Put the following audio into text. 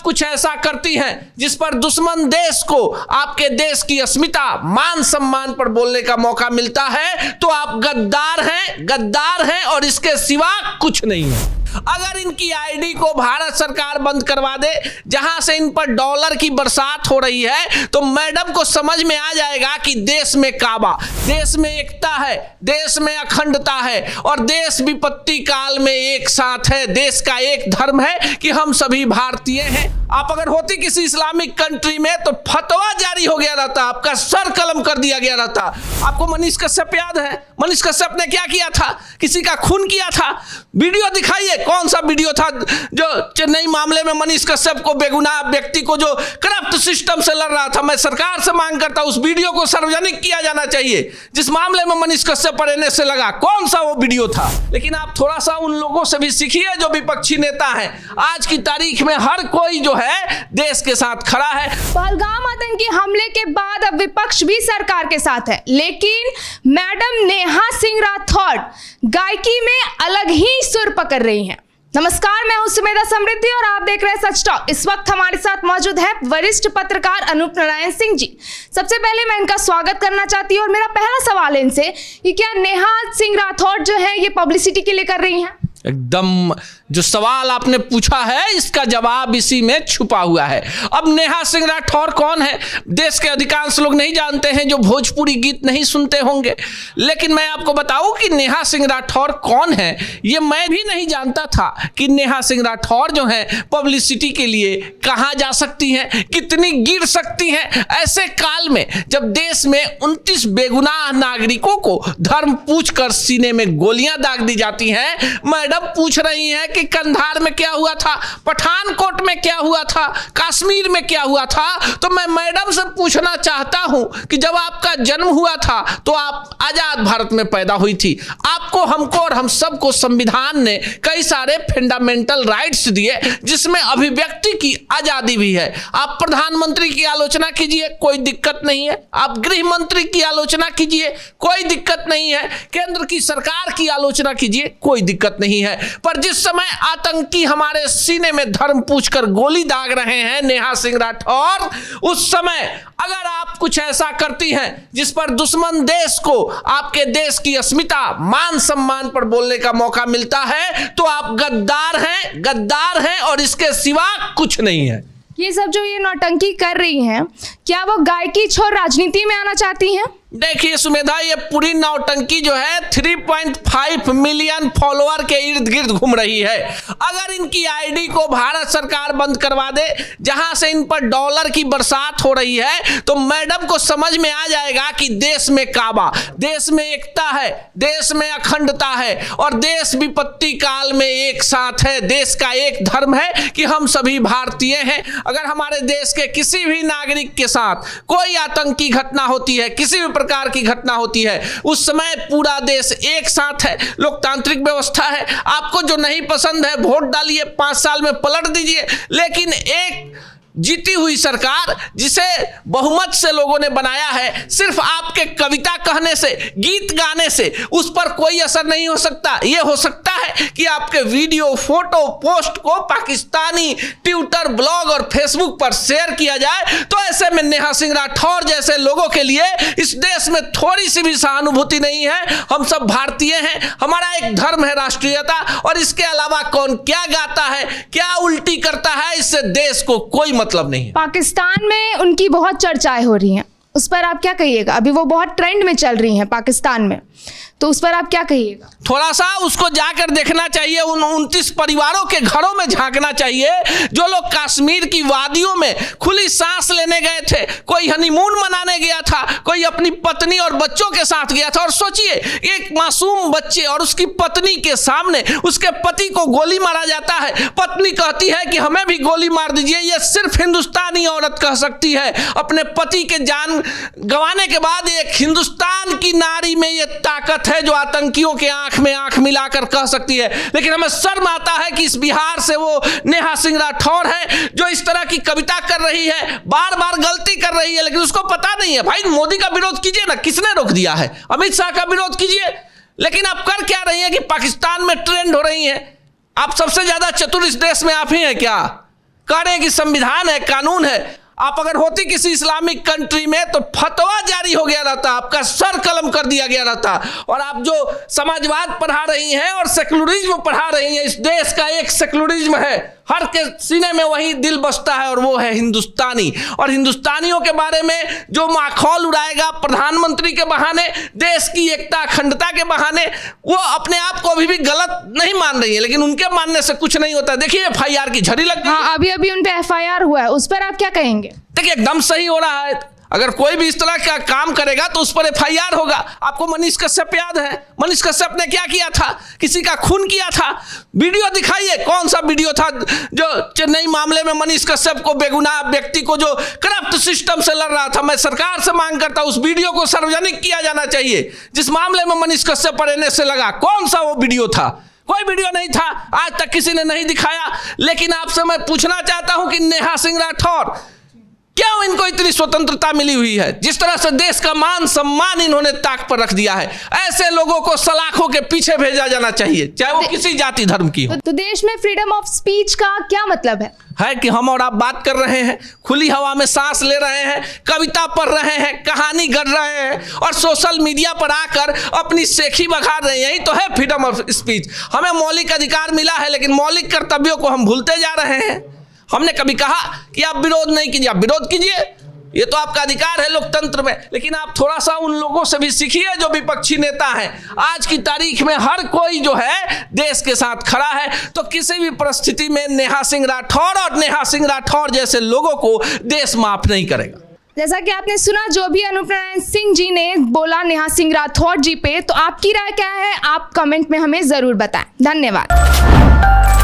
कुछ ऐसा करती हैं जिस पर दुश्मन देश को आपके देश की अस्मिता मान सम्मान पर बोलने का मौका मिलता है तो आप गद्दार हैं और इसके सिवा कुछ नहीं है। अगर इनकी आईडी को भारत सरकार बंद करवा दे जहां से इन पर डॉलर की बरसात हो रही है तो मैडम को समझ में आ जाएगा कि देश में काबा, देश में एकता है, देश में अखंडता है और देश विपत्ति काल में एक साथ है। देश का एक धर्म है कि हम सभी भारतीय हैं। आप अगर होती किसी इस्लामिक कंट्री में तो फतवा जारी हो गया रहता, आपका सर कलम कर दिया गया रहता। आपको मनीष कश्यप याद है? मनीष कश्यप ने क्या किया था? किसी का खून किया था। वीडियो दिखाइए, कौन सा वीडियो था जो चेन्नई मामले में मनीष कश्यप को, बेगुनाह व्यक्ति को जो करप्ट सिस्टम से लड़ रहा था। मैं सरकार से मांग करता हूं उस वीडियो को सार्वजनिक किया जाना चाहिए जिस मामले में मनीष कश्यप पर एनएसए लगा। कौन सा वो वीडियो था? लेकिन आप थोड़ा सा उन लोगों से भी सीखिए जो विपक्षी नेता हैं। आज की तारीख में हर कोई जो है देश के साथ खड़ा है। पहलगाम आतंकी हमले के बाद अब विपक्ष भी सरकार के साथ है, लेकिन मैडम नेहा सिंह राठौड़ गायकी में अलग ही सुर पकड़ रही हैं। नमस्कार, मैं हूं सुमेधा समृद्धि और आप देख रहे हैं सच टॉक। इस वक्त हमारे साथ मौजूद है वरिष्ठ पत्रकार अनूप नारायण सिंह जी। सबसे पहले मैं इनका स्वागत करना चाहती हूं और मेरा पहला सवाल है इनसे कि क्या नेहा सिंह राठौड़ जो है ये पब्लिसिटी के लिए कर रही हैं? एकदम जो सवाल आपने पूछा है इसका जवाब इसी में छुपा हुआ है। अब नेहा सिंह राठौड़ कौन है? देश के अधिकांश लोग नहीं जानते हैं जो भोजपुरी गीत नहीं सुनते होंगे, लेकिन मैं आपको बताऊं कि नेहा सिंह राठौड़ कौन है ये मैं भी नहीं जानता था कि नेहा सिंह राठौड़ जो है पब्लिसिटी के लिए कहाँ जा सकती हैं, कितनी गिर सकती हैं। ऐसे काल में जब देश में 29 बेगुनाह नागरिकों को धर्म पूछकर सीने में गोलियां दाग दी जाती हैं, मैडम पूछ रही हैं कि कंधार में क्या हुआ था, पठानकोट में क्या हुआ था, कश्मीर में क्या हुआ था। तो मैं मैडम से पूछना चाहता हूं कि जब आपका जन्म हुआ था तो आप आजाद भारत में पैदा हुई थी। आपको, हमको और हम सबको संविधान ने कई सारे फंडामेंटल राइट्स दिए जिसमें अभिव्यक्ति की आजादी भी है। आप प्रधानमंत्री की आलोचना कीजिए, कोई दिक्कत नहीं है। आप गृह मंत्री की आलोचना कीजिए, कोई दिक्कत नहीं है। केंद्र की सरकार की आलोचना कीजिए, कोई दिक्कत नहीं है। पर जिस समय आतंकी हमारे सीने में धर्म पूछकर गोली दाग रहे हैं नेहा सिंह राठौड़, उस समय अगर आप कुछ ऐसा करती हैं जिस पर दुश्मन देश को आपके देश की अस्मिता मान सम्मान पर बोलने का मौका मिलता है तो आप गद्दार हैं और इसके सिवा कुछ नहीं है। ये सब जो ये नौटंकी कर रही हैं, क्या वो गायकी छोड़ राजनीति में आना चाहती हैं? देखिए सुमेधा, ये पूरी नौटंकी जो है 3.5 मिलियन फॉलोअर के इर्द गिर्द घूम रही है। अगर इनकी आईडी को भारत सरकार बंद करवा दे जहां से इन पर डॉलर की बरसात हो रही है तो मैडम को समझ में आ जाएगा कि देश में काबा, देश में एकता है, देश में अखंडता है और देश विपत्ति काल में एक साथ है। देश का एक धर्म है कि हम सभी भारतीय हैं। अगर हमारे देश के किसी भी नागरिक के साथ कोई आतंकी घटना होती है, किसी भी प्रकार की घटना होती है, उस समय पूरा देश एक साथ है। लोकतांत्रिक व्यवस्था है। आपको जो नहीं पसंद है वोट डालिए, 5 साल में पलट दीजिए, लेकिन एक जीती हुई सरकार जिसे बहुमत से लोगों ने बनाया है, सिर्फ आपके कविता कहने से, गीत गाने से उस पर कोई असर नहीं हो सकता। यह हो सकता है कि आपके वीडियो, फोटो, पोस्ट को पाकिस्तानी ट्विटर, ब्लॉग और फेसबुक पर शेयर किया जाए तो ऐसे में नेहा सिंह राठौड़ जैसे लोगों के लिए इस देश में थोड़ी सी भी सहानुभूति नहीं है। हम सब भारतीय हैं, हमारा एक धर्म है राष्ट्रीयता, और इसके अलावा कौन क्या गाता है, क्या उल्टी करता है, इससे देश को कोई मतलब नहीं है। पाकिस्तान में उनकी बहुत चर्चाएं हो रही हैं, उस पर आप क्या कहिएगा? अभी वो बहुत ट्रेंड में चल रही हैं पाकिस्तान में, तो उस पर आप क्या कहिएगा? थोड़ा सा उसको जाकर देखना चाहिए, उन 29 परिवारों के घरों में झांकना चाहिए जो लोग कश्मीर की वादियों में खुली सांस लेने गए थे। कोई हनीमून मनाने गया था, कोई अपनी पत्नी और बच्चों के साथ गया था, और सोचिए एक मासूम बच्चे और उसकी पत्नी के सामने उसके पति को गोली मारा जाता है। पत्नी कहती है कि हमें भी गोली मार दीजिए। यह सिर्फ हिंदुस्तानी औरत कह सकती है। अपने पति के जान गंवाने के बाद एक हिंदुस्तान की नारी में यह ताकत है जो आतंकियों के आंख में आंख मिलाकर कह सकती है। लेकिन हमें शर्म आता है कि इस बिहार से वो नेहा सिंह राठौड़ है जो इस तरह की कविता कर रही है, बार बार गलती कर रही है, लेकिन उसको पता नहीं है। भाई मोदी का विरोध कीजिए ना, किसने रोक दिया है? अमित शाह का विरोध कीजिए। लेकिन आप कर क्या रही है कि पाकिस्तान में ट्रेंड हो रही है। आप सबसे ज्यादा चतुर इस देश में आप ही हैं क्या? कह रहे हैं कि संविधान है, कानून है। आप अगर होती किसी इस्लामिक कंट्री में तो फतवा जारी हो गया रहता, आपका सर कलम कर दिया गया रहता। और आप जो समाजवाद पढ़ा रही हैं और सेकुलरिज्म पढ़ा रही हैं, इस देश का एक सेकुलरिज्म है, हर के सीने में वही दिल बसता है और वो है हिंदुस्तानी। और हिंदुस्तानियों के बारे में जो माखौल उड़ाएगा प्रधानमंत्री के बहाने, देश की एकता अखंडता के बहाने, वो अपने आप को अभी भी गलत नहीं मान रही है, लेकिन उनके मानने से कुछ नहीं होता। देखिए FIR की झड़ी लग गई। हाँ, अभी उन पे FIR हुआ है, उस पर आप क्या कहेंगे? देखिए एकदम सही हो रहा है। अगर कोई भी इस तरह का काम करेगा तो उस पर FIR होगा। आपको मनीष कश्यप याद है? मनीष कश्यप ने क्या किया था? किसी का खून किया था। वीडियो दिखाइए, कौन सा वीडियो था जो चेन्नई मामले में मनीष कश्यप को, बेगुनाह व्यक्ति को जो करप्ट सिस्टम से लड़ रहा था। मैं सरकार से मांग करता हूं उस वीडियो को सार्वजनिक किया जाना चाहिए, जिस मामले में मनीष कश्यप पर NSA लगा। कौन सा वो वीडियो था? कोई वीडियो नहीं था, आज तक किसी ने नहीं दिखाया। लेकिन आपसे मैं पूछना चाहता हूं कि नेहा सिंह राठौर, क्यों इनको इतनी स्वतंत्रता मिली हुई है? जिस तरह से देश का मान सम्मान इन्होंने ताक पर रख दिया है, ऐसे लोगों को सलाखों के पीछे भेजा जाना चाहिए, चाहे वो किसी जाति धर्म की हो। तो देश में फ्रीडम ऑफ स्पीच का क्या मतलब है कि हम और आप बात कर रहे हैं, खुली हवा में सांस ले रहे हैं, कविता पढ़ रहे हैं, कहानी गढ़ रहे हैं और सोशल मीडिया पर आकर अपनी सेखी बखार रहे हैं। यही तो है फ्रीडम ऑफ स्पीच। हमें मौलिक अधिकार मिला है, लेकिन मौलिक कर्तव्यों को हम भूलते जा रहे हैं। हमने कभी कहा कि आप विरोध नहीं कीजिए, आप विरोध कीजिए, ये तो आपका अधिकार है लोकतंत्र में, लेकिन आप थोड़ा सा उन लोगों से भी सीखिए जो विपक्षी नेता हैं। आज की तारीख में हर कोई जो है देश के साथ खड़ा है, तो किसी भी परिस्थिति में नेहा सिंह राठौर और नेहा सिंह राठौर जैसे लोगों को देश माफ नहीं करेगा। जैसा कि आपने सुना जो भी अनुप नारायण सिंह जी ने बोला नेहा सिंह राठौर जी पे, तो आपकी राय क्या है? आप कमेंट में हमें जरूर बताएं। धन्यवाद।